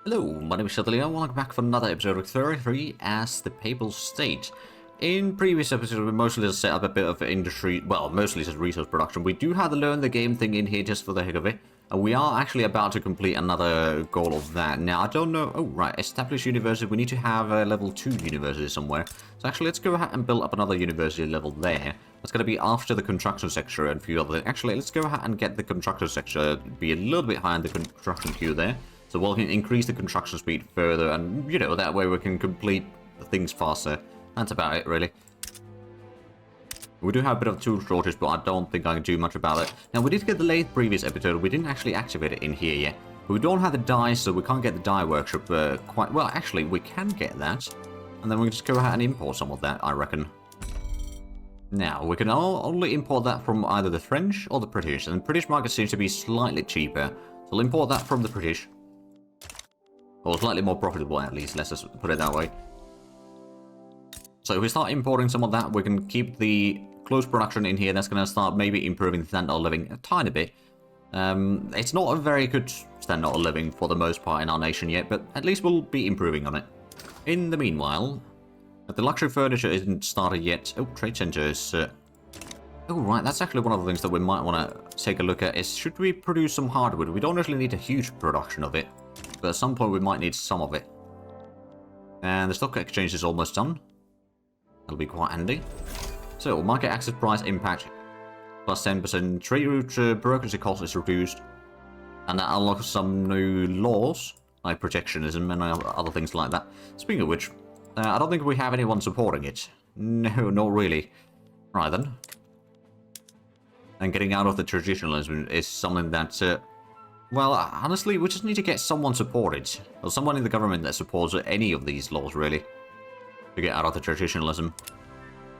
Hello, my name is Shadley, welcome back for another episode of 33 as the Papal State. In previous episodes, we mostly just set up a bit of industry, well, mostly just resource production. We do have the learn the game thing in here just for the heck of it. And we are actually about to complete another goal of that. Now, I don't know, oh right, establish university, we need to have a level 2 university somewhere. So actually, let's go ahead and build up another university level there. That's going to be after the construction sector and a few other, actually, let's go ahead and get the construction sector, be a little bit higher in the construction queue there. So we can increase the construction speed further, and, you know, that way we can complete things faster. That's about it, really. We do have a bit of tool shortage, but I don't think I can do much about it. Now, we did get the lathe previous episode. We didn't actually activate it in here yet. But we don't have the dye, so we can't get the dye workshop quite... Well, actually, we can get that. And then we can just go ahead and import some of that, I reckon. Now, we can only import that from either the French or the British. And the British market seems to be slightly cheaper. So we'll import that from the British. Or slightly more profitable, at least. Let's just put it that way. So if we start importing some of that, we can keep the close production in here. That's going to start maybe improving the standard of living a tiny bit. It's not a very good standard of living for the most part in our nation yet, but at least we'll be improving on it. In the meanwhile, the luxury furniture isn't started yet. Oh, trade center is... Oh, right, that's actually one of the things that we might want to take a look at is, should we produce some hardwood? We don't actually need a huge production of it, but at some point we might need some of it. And the stock exchange is almost done. That'll be quite handy. So, market access price impact plus 10%. Trade route bureaucracy cost is reduced. And that unlocks some new laws, like protectionism and other things like that. Speaking of which, I don't think we have anyone supporting it. No, not really. Right then. And getting out of the traditionalism is something that, well, honestly, we just need to get someone supported. Or someone in the government that supports any of these laws, really. To get out of the traditionalism.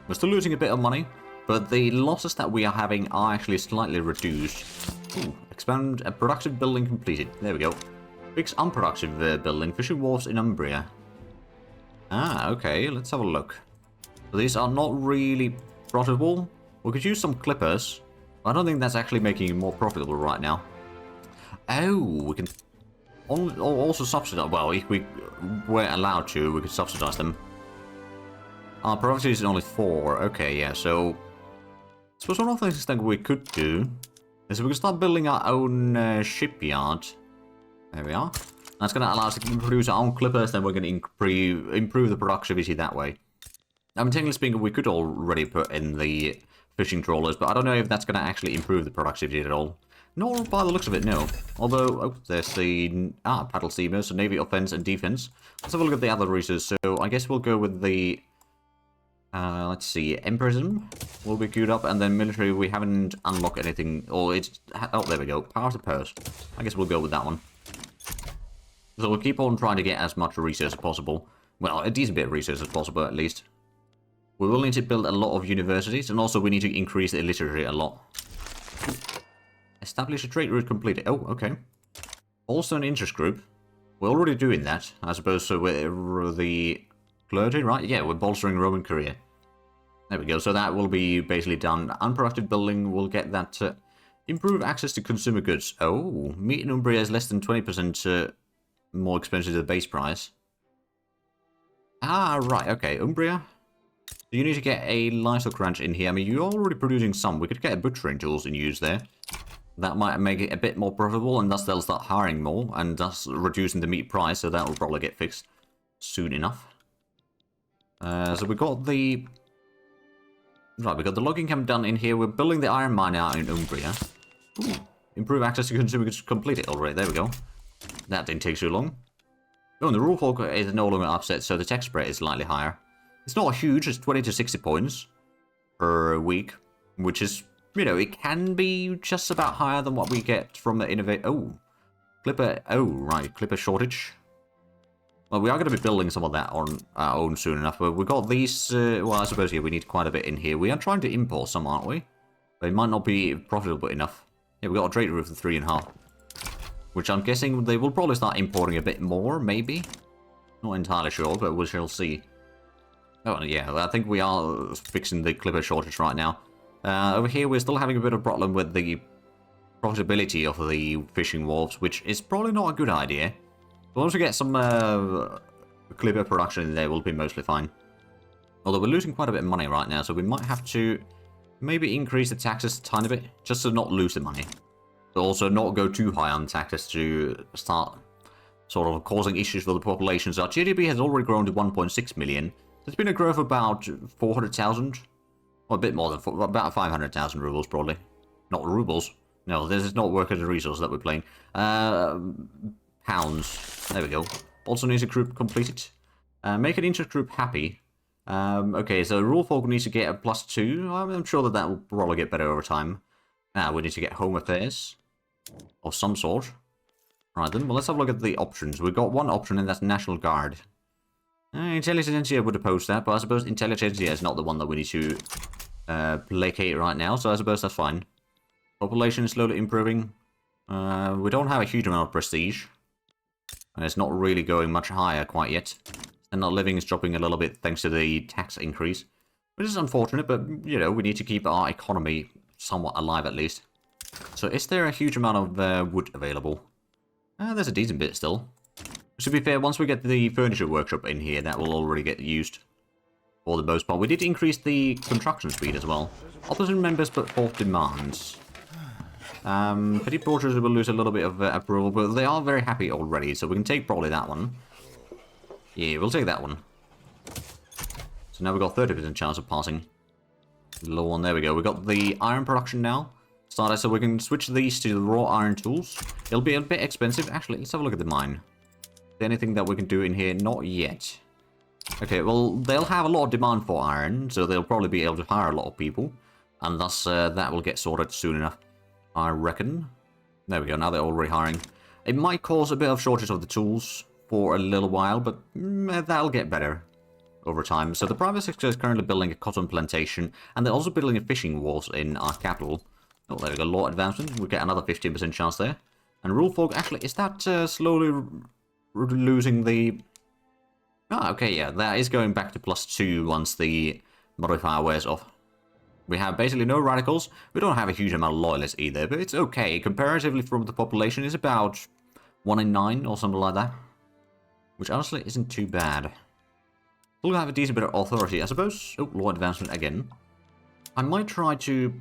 We're still losing a bit of money, but the losses that we are having are actually slightly reduced. Ooh, expand a productive building completed. There we go. Fix unproductive building. Fishing wharves in Umbria. Ah, okay. Let's have a look. So these are not really profitable. We could use some clippers. But I don't think that's actually making it more profitable right now. Oh, we can also subsidize. Well, if we were allowed to, we could subsidize them. Our property is only 4. Okay, yeah, so... I suppose one of the things that we could do is we can start building our own shipyard. There we are. That's going to allow us to produce our own clippers, then we're going to improve the productivity that way. I mean, technically speaking, we could already put in the fishing trawlers, but I don't know if that's going to actually improve the productivity at all. Nor by the looks of it, no. Although, oh, there's the paddle steamers, so navy offense and defense. Let's have a look at the other resources. So I guess we'll go with the... let's see, Empirism will be queued up, and then military, we haven't unlocked anything, or it's, oh, there we go, Power to Purse. I guess we'll go with that one. So we'll keep on trying to get as much research as possible. Well, a decent bit of research as possible, at least. We will need to build a lot of universities, and also we need to increase the illiteracy a lot. Establish a trade route completed. Oh, okay. Also an interest group. We're already doing that, I suppose, so we're the clergy, right? Yeah, we're bolstering Roman career. There we go, so that will be basically done. Unproductive building will get that. Improve access to consumer goods. Oh, meat in Umbria is less than 20% more expensive than the base price. Ah, right, okay, Umbria. You need to get a livestock ranch in here. I mean, you're already producing some. We could get a butchering tools in use there. That might make it a bit more profitable, and thus they'll start hiring more, and thus reducing the meat price, so that will probably get fixed soon enough. So we got the... Right, we got the logging camp done in here. We're building the iron mine out in Umbria. Ooh, improve access to consumer goods completed already. There we go. That didn't take too long. Oh, and the rule hawk is no longer upset, so the tax rate is slightly higher. It's not huge, it's 20 to 60 points per week, which is, you know, it can be just about higher than what we get from the innovate. Oh, Clipper. Oh, right, Clipper shortage. Well, we are going to be building some of that on our own soon enough, but we've got these, well, I suppose, yeah, we need quite a bit in here. We are trying to import some, aren't we? But it might not be profitable enough. Yeah, we've got a trade route of 3.5. Which I'm guessing they will probably start importing a bit more, maybe? Not entirely sure, but we shall see. Oh, yeah, I think we are fixing the clipper shortage right now. Over here, we're still having a bit of problem with the profitability of the fishing wharves, which is probably not a good idea. once we get some Clipper production in there, we'll be mostly fine. Although we're losing quite a bit of money right now, so we might have to maybe increase the taxes a tiny bit, just to not lose the money. But also not go too high on taxes to start sort of causing issues for the population. So our GDP has already grown to 1.6 million. There's been a growth of about 400,000. Or a bit more than about 500,000 rubles, probably. Not rubles. No, this is not workers and resources that we're playing. Pounds. There we go. Also needs a group completed. Make an intergroup happy. Okay, so rule folk needs to get a +2. I'm sure that that will probably get better over time. Now we need to get home affairs. Of some sort. Right then, well let's have a look at the options. We've got one option and that's National Guard. Intelligentsia would oppose that, but I suppose Intelligentsia is not the one that we need to placate right now, so I suppose that's fine. Population is slowly improving. We don't have a huge amount of prestige. And it's not really going much higher quite yet. And our living is dropping a little bit thanks to the tax increase. Which is unfortunate, but, you know, we need to keep our economy somewhat alive at least. So is there a huge amount of wood available? There's a decent bit still. To be fair, once we get the furniture workshop in here, that will already get used. For the most part. We did increase the construction speed as well. Opposition members put forth demands. Petit portraits will lose a little bit of approval, but they are very happy already, so we can take probably that one. Yeah, we'll take that one. So now we've got 30% chance of passing. Low one, there we go. We've got the iron production now. Started, so we can switch these to the raw iron tools. It'll be a bit expensive. Actually, let's have a look at the mine. Is there anything that we can do in here? Not yet. Okay, well, they'll have a lot of demand for iron, so they'll probably be able to hire a lot of people. And thus, that will get sorted soon enough, I reckon. There we go, now they're already hiring. It might cause a bit of shortage of the tools for a little while, but that'll get better over time. So the private sector is currently building a cotton plantation, and they're also building a fishing wharf in our capital. Oh, there we go, law advancement. We'll get another 15% chance there. And rule folk, actually, is that slowly losing the... Oh, okay, yeah, that is going back to +2 once the modifier wears off. We have basically no radicals. We don't have a huge amount of loyalists either, but it's okay. Comparatively from the population, it's about 1 in 9 or something like that. Which honestly isn't too bad. We'll have a decent bit of authority, I suppose. Oh, law advancement again. I might try to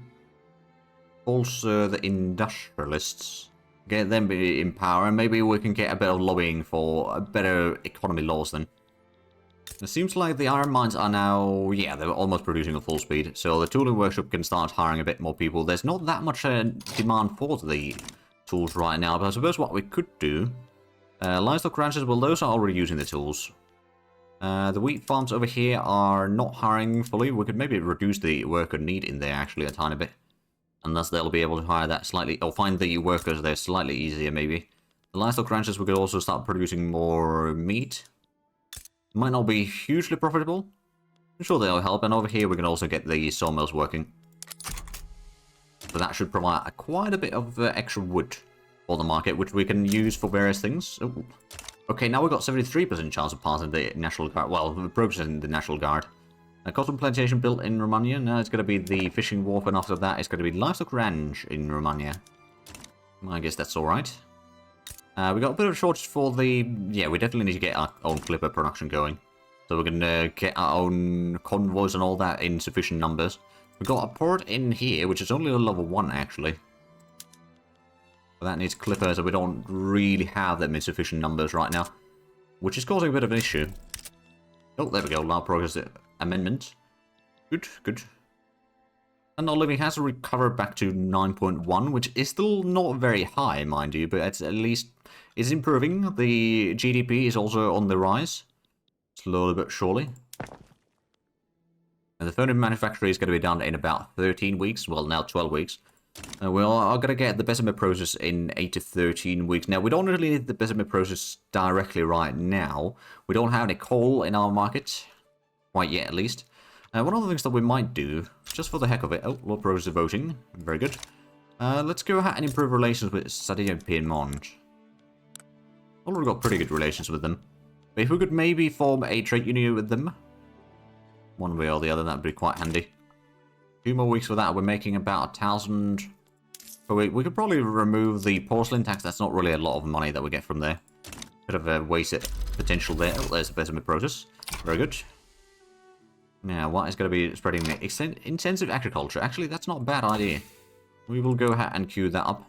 bolster the industrialists. Get them in power, and maybe we can get a bit of lobbying for better economy laws then. It seems like the iron mines are now, yeah, they're almost producing at full speed. So the tooling workshop can start hiring a bit more people. There's not that much demand for the tools right now, but I suppose what we could do... livestock ranches, well, those are already using the tools. The wheat farms over here are not hiring fully. We could maybe reduce the worker need in there actually a tiny bit. And thus they'll be able to hire that slightly, or find the workers there slightly easier maybe. The livestock ranches, we could also start producing more meat. Might not be hugely profitable. I'm sure they'll help, and over here we can also get the sawmills working. So that should provide quite a bit of extra wood for the market, which we can use for various things. Ooh. Okay, now we've got 73% chance of passing the National Guard, well, progressing the National Guard. A cotton plantation built in Romania, now it's going to be the fishing wharf, and after that it's going to be livestock ranch in Romania. I guess that's alright. We got a bit of a shortage for the... Yeah, we definitely need to get our own Clipper production going. So we can get our own convoys and all that in sufficient numbers. We've got a port in here, which is only a level 1 actually. But that needs Clipper, so we don't really have them in sufficient numbers right now. Which is causing a bit of an issue. Oh, there we go, allow progress amendment. Good, good. And our living has recovered back to 9.1, which is still not very high, mind you, but it's at least it's improving. The GDP is also on the rise, slowly but surely. And the furniture manufacturing is going to be done in about 13 weeks, well, now 12 weeks. We are going to get the Bessemer process in 8 to 13 weeks. Now, we don't really need the Bessemer process directly right now. We don't have any coal in our market, quite yet at least. One of the things that we might do, just for the heck of it... Oh, Lord Progressive voting. Very good. Let's go ahead and improve relations with Sardinia and Piedmont. Already got pretty good relations with them. But if we could maybe form a trade union with them, one way or the other, that'd be quite handy. 2 more weeks for that, we're making about 1,000 per week. We could probably remove the porcelain tax. That's not really a lot of money that we get from there. Bit of a wasted potential there. Oh, there's the betterment process. Very good. Now, what is going to be spreading intensive agriculture? Actually, that's not a bad idea. We will go ahead and queue that up.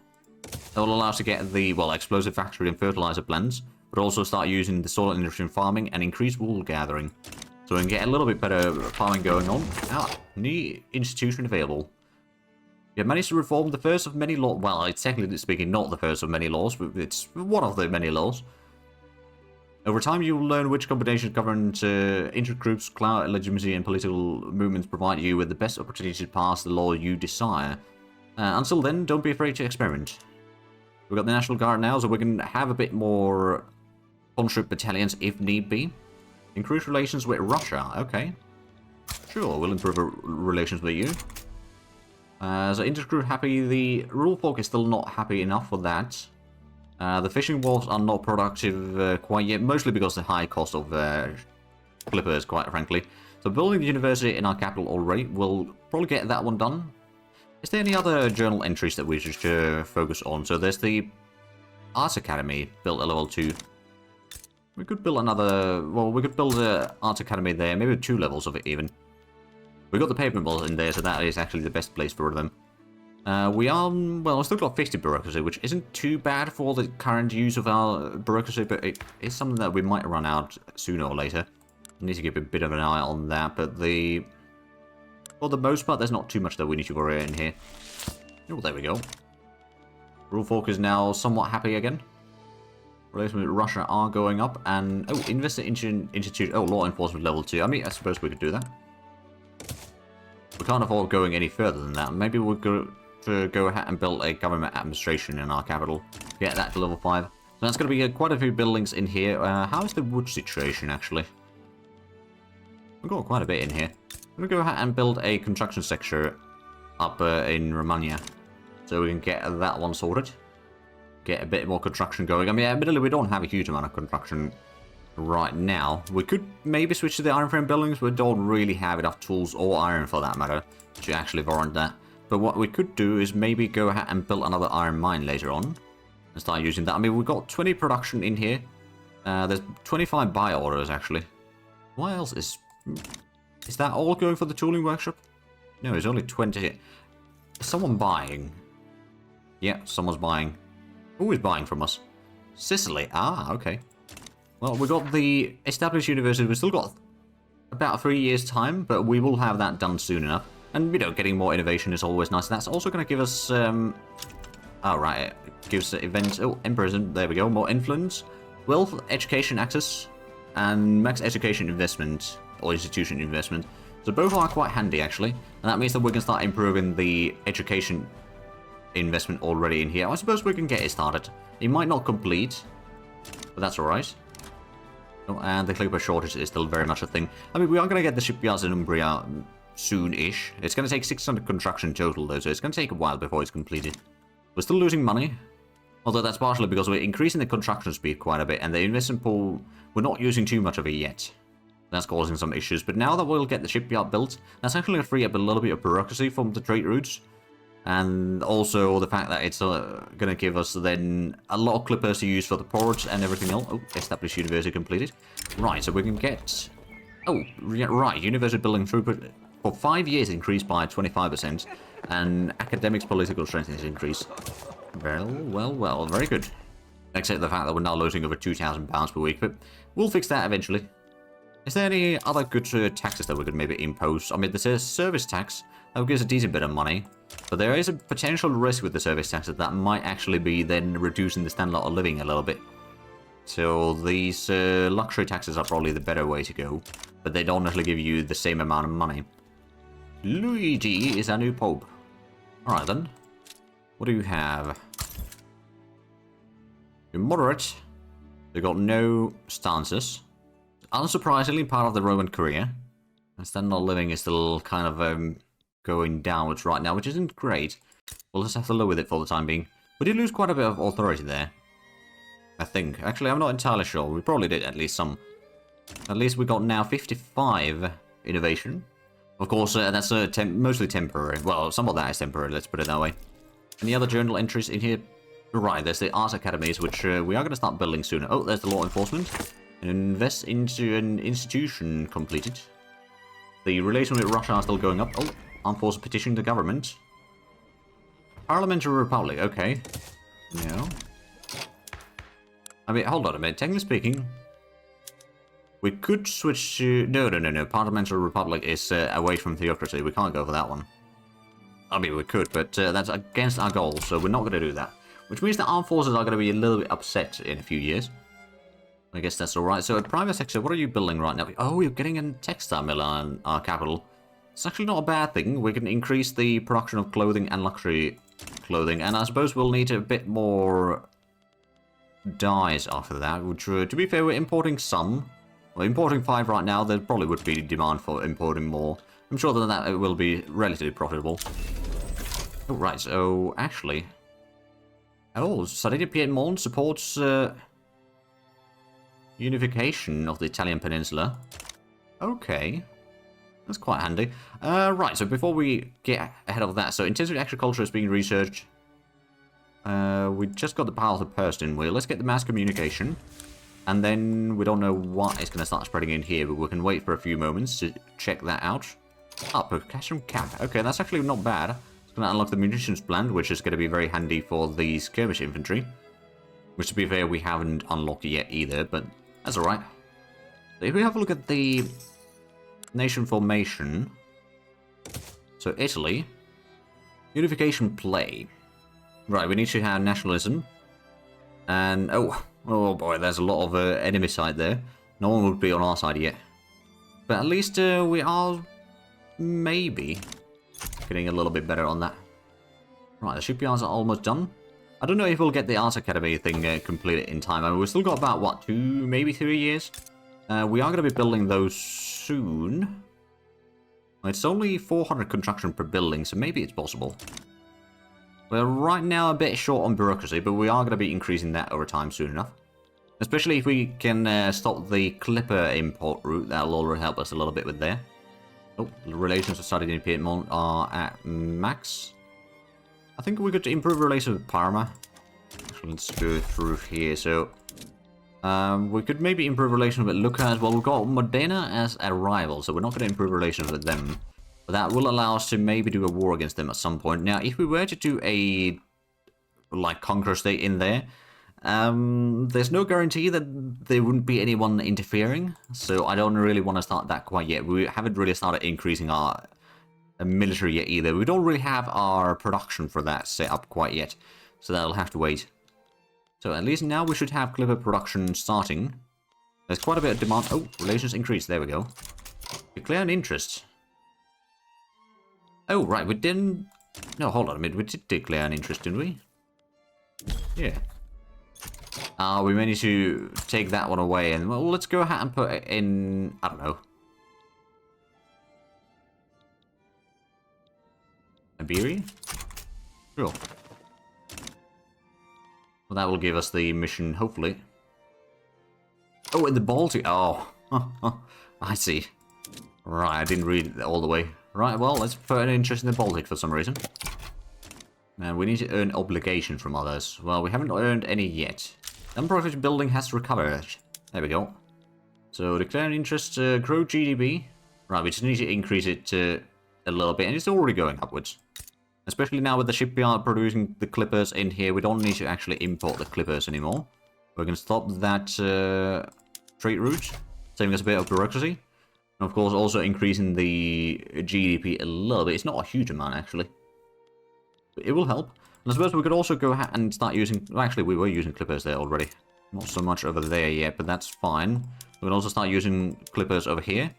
That will allow us to get the, well, explosive factory and fertilizer blends, but also start using the soil industry and farming and increase wool gathering. So we can get a little bit better farming going on. New institution available. We have managed to reform the first of many laws. Well, it's technically speaking not the first of many laws, but it's one of the many laws. Over time, you will learn which combination of government interest groups, clout, legitimacy, and political movements provide you with the best opportunity to pass the law you desire. Until then, don't be afraid to experiment. We've got the National Guard now, so we can have a bit more conscript battalions if need be. Increase relations with Russia. Okay. Sure, we'll improve our relations with you. So interest group happy. The rural folk is still not happy enough for that. The fishing wharves are not productive quite yet, mostly because of the high cost of clippers, quite frankly. So building the university in our capital already, we'll probably get that one done. Is there any other journal entries that we should focus on? So there's the Arts Academy, built at level 2. We could build another, well, we could build an Arts Academy there, maybe 2 levels of it even. We've got the pavement balls in there, so that is actually the best place for them. We are, well, we've still got 50 bureaucracy, which isn't too bad for the current use of our bureaucracy, but it is something that we might run out sooner or later. We need to keep a bit of an eye on that, but for the most part, there's not too much that we need to worry in here. Oh, there we go. Rule folk is now somewhat happy again. Relations with Russia are going up, and oh, invest in institute. Oh, law enforcement level 2. I mean, I suppose we could do that. We can't afford going any further than that. Maybe we'll go ahead and build a government administration in our capital. Get that to level 5. So that's going to be quite a few buildings in here. How is the wood situation, actually? We've got quite a bit in here. I'm going to go ahead and build a construction sector up in Romania. So we can get that one sorted. Get a bit more construction going. I mean, admittedly, we don't have a huge amount of construction right now. We could maybe switch to the iron frame buildings, but we don't really have enough tools or iron for that matter to actually warrant that. But what we could do is maybe go ahead and build another iron mine later on and start using that. I mean, we've got 20 production in here. There's 25 buy orders actually. What else is that all going for the tooling workshop? No, it's only 20. Is someone buying? Yeah, someone's buying. Who is buying from us? Sicily. Ah, okay. Well, we got the established university. We've still got about 3 years' time, but we will have that done soon enough. And, you know, getting more innovation is always nice. That's also going to give us, oh, right, it gives events, oh, emperors, there we go, more influence, wealth, education access, and max education investment, or institution investment. So both are quite handy, actually. And that means that we can start improving the education investment already in here. I suppose we can get it started. It might not complete, but that's alright. Oh, and the clipper shortage is still very much a thing. I mean, we are going to get the shipyards in Umbria soon-ish. It's going to take 600 construction total, though, so it's going to take a while before it's completed. We're still losing money, although that's partially because we're increasing the construction speed quite a bit, and the investment pool, we're not using too much of it yet. That's causing some issues, but now that we'll get the shipyard built, that's actually going to free up a little bit of bureaucracy from the trade routes. And also the fact that it's going to give us then a lot of clippers to use for the ports and everything else. Oh, established university completed. Right, so we can get... Oh, right, university building throughput for 5 years increased by 25%. And academics political strength is increased. Well, very good. Except the fact that we're now losing over £2,000 per week, but we'll fix that eventually. Is there any other good taxes that we could maybe impose? I mean, there's a service tax. That gives a decent bit of money. But there is a potential risk with the service taxes that might actually be then reducing the standard of living a little bit. So these luxury taxes are probably the better way to go. But they don't necessarily give you the same amount of money. Luigi is our new pope. Alright then. What do you have? You're moderate. They've got no stances. Unsurprisingly, part of the Roman career. And standard of living is still kind of going downwards right now, which isn't great. We'll just have to live with it for the time being. We did lose quite a bit of authority there, I think. Actually, I'm not entirely sure. We probably did at least some. At least we got now 55 innovation. Of course, that's mostly temporary. Well, some of that is temporary, let's put it that way. Any other journal entries in here? Right, there's the art academies, which we are going to start building sooner. Oh, there's the law enforcement. And invest into an institution completed. The relations with Russia are still going up. Oh, armed forces petition the government. Parliamentary Republic, okay. No. I mean, hold on a minute. Technically speaking, we could switch to... No. Parliamentary Republic is away from theocracy. We can't go for that one. I mean, we could, but that's against our goals, so we're not going to do that. Which means the armed forces are going to be a little bit upset in a few years. I guess that's alright. So, private sector, what are you building right now? Oh, you're getting a textile mill on our capital. It's actually not a bad thing. We can increase the production of clothing and luxury clothing, and I suppose we'll need a bit more dyes after that, which, to be fair, we're importing some. We're importing 5 right now. There probably would be demand for importing more. I'm sure that it will be relatively profitable. Oh, right, so, actually... Oh, Sardinia Piedmont supports unification of the Italian peninsula. Okay. That's quite handy. Right, so before we get ahead of that, so intensive agriculture is being researched. We just got the power of the purse, didn't we? Let's get the mass communication. And then we don't know what is going to start spreading in here, but we can wait for a few moments to check that out. Ah, percussion camp. Okay, that's actually not bad. It's going to unlock the munitions plant, which is going to be very handy for the skirmish infantry. Which, to be fair, we haven't unlocked yet either, but that's alright. So if we have a look at the nation formation. So Italy. Unification play. Right, we need to have nationalism. And, oh boy, there's a lot of enemy side there. No one would be on our side yet. But at least we are maybe getting a little bit better on that. Right, the shipyards are almost done. I don't know if we'll get the Art Academy thing completed in time. I mean, we've still got about, what, 2, maybe 3 years? We are going to be building those soon. It's only 400 construction per building, so maybe it's possible. We're right now a bit short on bureaucracy, but we are going to be increasing that over time soon enough. Especially if we can stop the Clipper import route, that'll already help us a little bit with there. Oh, the relations with Sardinia Piedmont are at max. I think we could improve relations with Parma. Actually, let's go through here. So, we could maybe improve relations with Lucca as well. We've got Modena as a rival, so we're not going to improve relations with them. But that will allow us to maybe do a war against them at some point. Now, if we were to do a, like, conquer state in there, there's no guarantee that there wouldn't be anyone interfering. So I don't really want to start that quite yet. We haven't really started increasing our military yet either. We don't really have our production for that set up quite yet. So that'll have to wait. So at least now we should have Clipper production starting. There's quite a bit of demand. Oh, relations increase. There we go. Declare an interest. Oh, right. We didn't... No, hold on a minute. We did declare an interest, didn't we? Yeah. We managed to take that one away. And, well, let's go ahead and put it in... I don't know. Iberia? Sure. Well, that will give us the mission, hopefully. Oh, in the Baltic. Oh. I see. Right, I didn't read it all the way. Right, well, let's put an interest in the Baltic for some reason. And we need to earn obligation from others. Well, we haven't earned any yet. Non-profit building has recovered. There we go. So, declare an interest, grow GDP. Right, we just need to increase it a little bit, and it's already going upwards. Especially now with the shipyard producing the clippers in here, we don't need to actually import the clippers anymore. We can stop that trade route, saving us a bit of bureaucracy. And of course, also increasing the GDP a little bit. It's not a huge amount, actually. But it will help. And I suppose we could also go ahead and start using... Well, actually, we were using clippers there already. Not so much over there yet, but that's fine. We can also start using clippers over here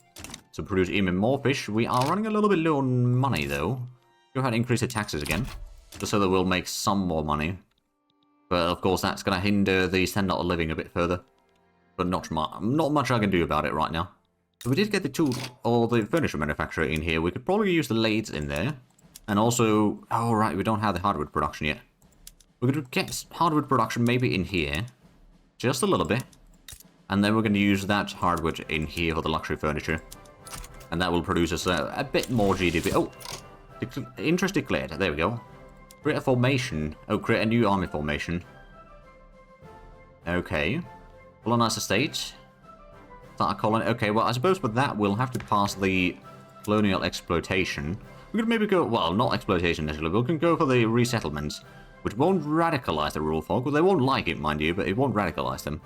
to produce even more fish. We are running a little bit low on money, though. Go ahead and increase the taxes again, just so that we'll make some more money. But of course, that's going to hinder the standard of living a bit further. But not much I can do about it right now. So we did get the tool, or the furniture manufacturer in here. We could probably use the lathes in there. And also, oh right, we don't have the hardwood production yet. We could get hardwood production maybe in here. Just a little bit. And then we're going to use that hardwood in here for the luxury furniture. And that will produce us a bit more GDP. Oh! Interest declared. There we go. Create a formation. Oh, create a new army formation. Okay. Colonize the state. Start a colony. Okay, well, I suppose with that, we'll have to pass the colonial exploitation. We could maybe go, well, not exploitation necessarily, we can go for the resettlements, which won't radicalize the rural folk. Well, they won't like it, mind you, but it won't radicalize them.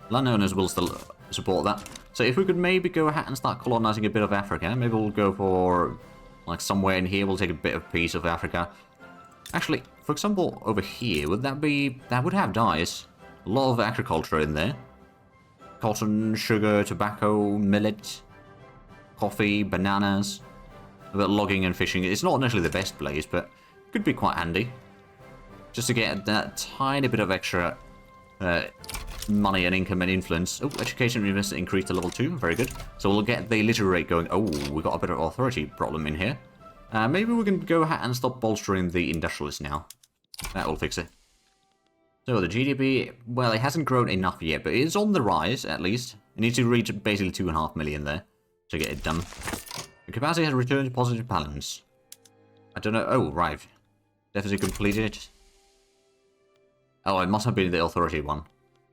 Landowners will still support that. So if we could maybe go ahead and start colonizing a bit of Africa, maybe we'll go for, like, somewhere in here, we'll take a bit of piece of Africa. Actually, for example, over here, would that be, that would have dyes. A lot of agriculture in there. Cotton, sugar, tobacco, millet, coffee, bananas. A bit of logging and fishing. It's not necessarily the best place, but it could be quite handy. Just to get that tiny bit of extra money and income and influence. Oh, education university increased to level 2. Very good. So we'll get the literary rate going. Oh, we got a bit of authority problem in here. Maybe we can go ahead and stop bolstering the industrialists now. That will fix it. So the GDP, well, it hasn't grown enough yet, but it is on the rise, at least. It needs to reach basically 2.5 million there to get it done. The capacity has returned to positive balance. I don't know. Oh, right. Deficit completed. Oh, it must have been the authority one.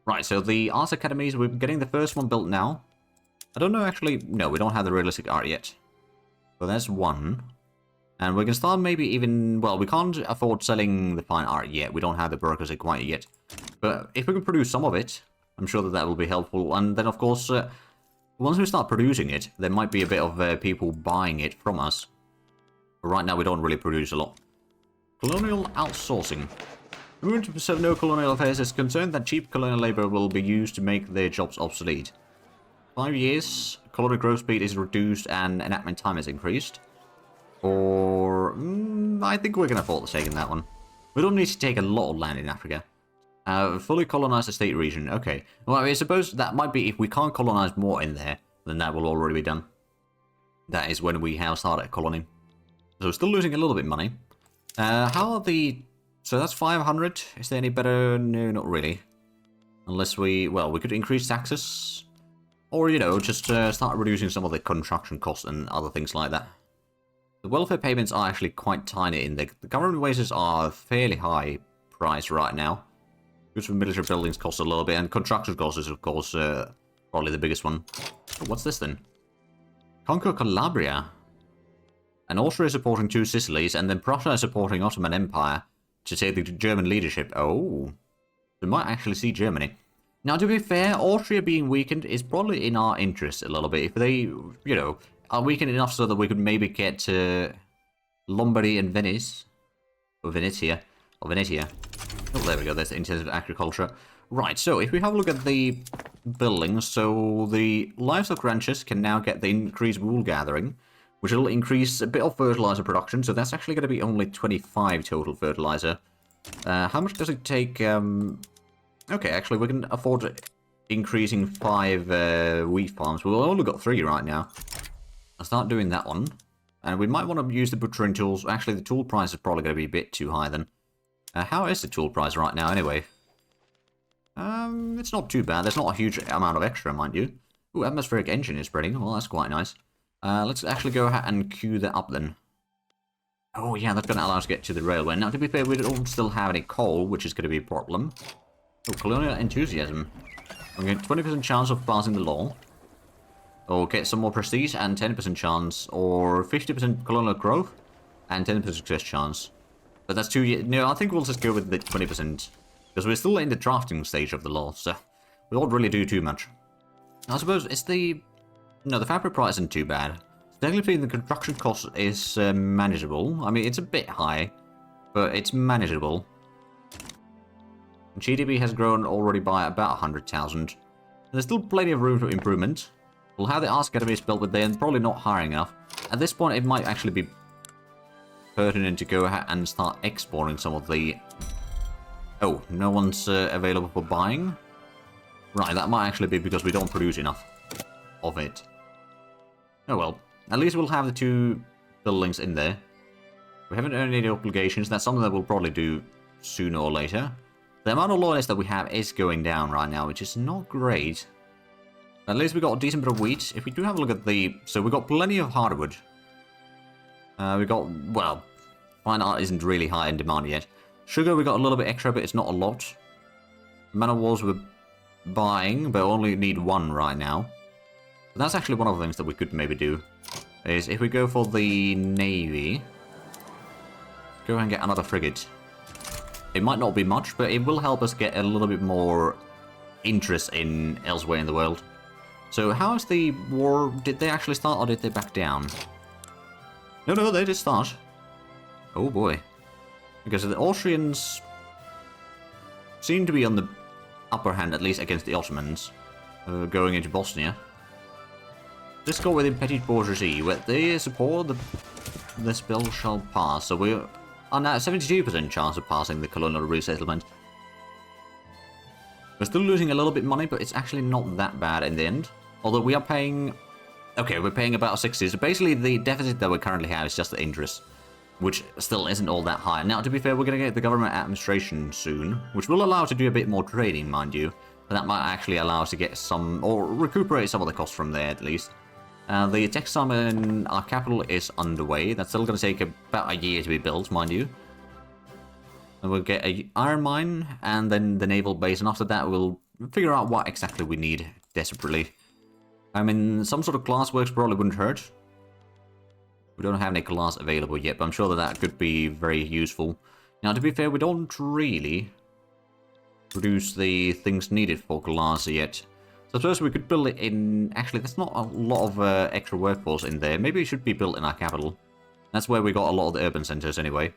Right, so the arts academies, we're getting the first one built now. I don't know, actually. No, we don't have the realistic art yet. So that's one. And we can start maybe even, well, we can't afford selling the fine art yet. We don't have the bureaucracy quite yet. But if we can produce some of it, I'm sure that that will be helpful. And then, of course, once we start producing it, there might be a bit of people buying it from us. But right now, we don't really produce a lot. Colonial outsourcing. The movement to no colonial affairs is concerned that cheap colonial labor will be used to make their jobs obsolete. 5 years, colonial growth speed is reduced and enactment time is increased. Or, I think we're going to afford taking that one. We don't need to take a lot of land in Africa. Fully colonize the state region. Okay. Well, I suppose that might be if we can't colonize more in there, then that will already be done. That is when we have started a colony. So we're still losing a little bit of money. How are the... So that's 500. Is there any better? No, not really. Unless we... Well, we could increase taxes. Or, you know, just start reducing some of the construction costs and other things like that. The welfare payments are actually quite tiny in there. The government wages are fairly high price right now. Goods for military buildings cost a little bit, and construction costs is, of course, probably the biggest one. Oh, what's this then? Conquer Calabria. And Austria is supporting 2 Sicilies, and then Prussia is supporting Ottoman Empire to take the German leadership. Oh, we might actually see Germany. Now, to be fair, Austria being weakened is probably in our interest a little bit. If they, you know, are weakened enough so that we could maybe get Lombardy and Venice. Or Venetia. Or Venetia. Oh, there we go. That's intensive agriculture. Right, so if we have a look at the buildings, so the livestock ranchers can now get the increased wool gathering, which will increase a bit of fertilizer production. So that's actually going to be only 25 total fertilizer. How much does it take? Okay, actually, we can afford increasing 5 wheat farms. We've only got 3 right now. I'll start doing that one. And we might want to use the butchering tools. Actually, the tool price is probably going to be a bit too high then. How is the tool price right now, anyway? It's not too bad. There's not a huge amount of extra, mind you. Ooh, atmospheric engine is spreading. Well, that's quite nice. Let's actually go ahead and queue that up then. Oh, yeah, that's going to allow us to get to the railway. Now, to be fair, we don't still have any coal, which is going to be a problem. Oh, colonial enthusiasm. We get 20% chance of passing the law. Or get some more prestige and 10% chance. Or 50% colonial growth and 10% success chance. But that's 2 years. No, I think we'll just go with the 20%. Because we're still in the drafting stage of the law, so we won't really do too much. I suppose it's the... No, the fabric price isn't too bad. Technically, the construction cost is manageable. I mean, it's a bit high, but it's manageable. GDP has grown already by about 100,000. There's still plenty of room for improvement. We'll have the Arts Academies built, but they're probably not hiring enough. At this point, it might actually be pertinent to go ahead and start exporting some of the... Oh, no one's available for buying? Right, that might actually be because we don't produce enough of it. Oh well, at least we'll have the 2 buildings in there. We haven't earned any obligations. That's something that we'll probably do sooner or later. The amount of loyalists that we have is going down right now, which is not great. At least we got a decent bit of wheat. If we do have a look at the... So we got plenty of hardwood. We got, well, Fine art isn't really high in demand yet. Sugar, we got a little bit extra, but it's not a lot. Man of Wars we're buying, but only need 1 right now. But that's actually one of the things that we could maybe do. Is if we go for the Navy, go and get another frigate. It might not be much, but it will help us get a little bit more interest in elsewhere in the world. So how is the war? Did they actually start or did they back down? No, they did start. Oh boy. Because the Austrians seem to be on the upper hand, at least against the Ottomans, going into Bosnia. Let's go with the Petit Bourgeoisie, where they support this bill shall pass. So we're on a 72% chance of passing the colonial resettlement. We're still losing a little bit of money, but it's actually not that bad in the end. Although we are paying... Okay, we're paying about 60. So basically the deficit that we currently have is just the interest, which still isn't all that high. Now, to be fair, we're going to get the government administration soon, which will allow us to do a bit more trading, mind you. And that might actually allow us to get some, or recuperate some of the costs from there, at least. The textile in our capital is underway. That's still going to take about a year to be built, mind you. And we'll get an iron mine, and then the naval base, and after that we'll figure out what exactly we need desperately. I mean, some sort of glass works probably wouldn't hurt. We don't have any glass available yet, but I'm sure that that could be very useful. Now, to be fair, we don't really produce the things needed for glass yet. So I suppose we could build it in... Actually, there's not a lot of extra workforce in there. Maybe it should be built in our capital. That's where we got a lot of the urban centers anyway.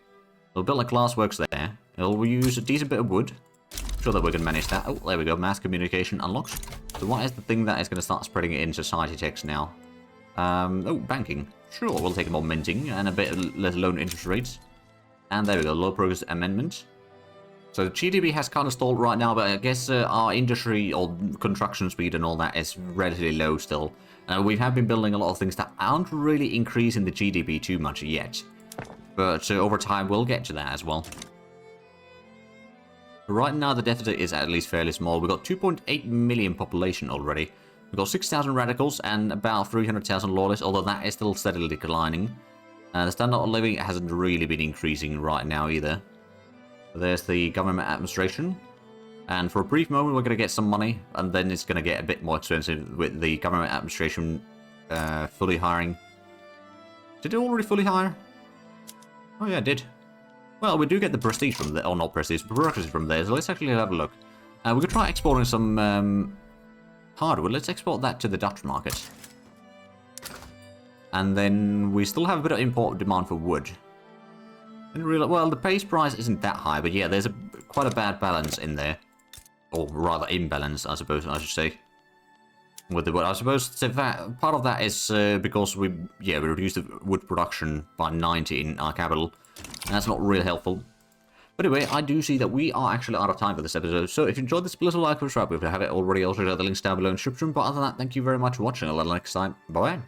We'll build a glassworks there. We'll use a decent bit of wood. I'm sure that we're going to manage that. Oh, there we go. Mass communication unlocked. So what is the thing that is going to start spreading it in society text now? Oh, banking. Sure, we'll take more minting and a bit less loan interest rates. And there we go. Low progress amendment. So GDP has kind of stalled right now, but I guess our industry or construction speed and all that is relatively low still. We have been building a lot of things that aren't really increasing the GDP too much yet. But over time, we'll get to that as well. Right now, the deficit is at least fairly small. We've got 2.8 million population already. We've got 6,000 radicals and about 300,000 loyalists, although that is still steadily declining. The standard of living hasn't really been increasing right now either. There's the government administration. And for a brief moment, we're going to get some money, and then it's going to get a bit more expensive with the government administration fully hiring. Did it already fully hire? Oh yeah, it did. Well, we do get the prestige from there, or not prestige, bureaucracy from there, so let's actually have a look. We could try exporting some hardwood. Let's export that to the Dutch market. And then we still have a bit of import demand for wood. Well, the base price isn't that high, but yeah, there's quite a bad balance in there. Or rather, imbalance, I suppose I should say. With the wood. I suppose that part of that is because we reduced the wood production by 90 in our capital. And that's not really helpful. But anyway, I do see that we are actually out of time for this episode. So if you enjoyed this, please like, subscribe if you haven't already. Also, the links down below in the description. But other than that, thank you very much for watching. Until next time, bye-bye.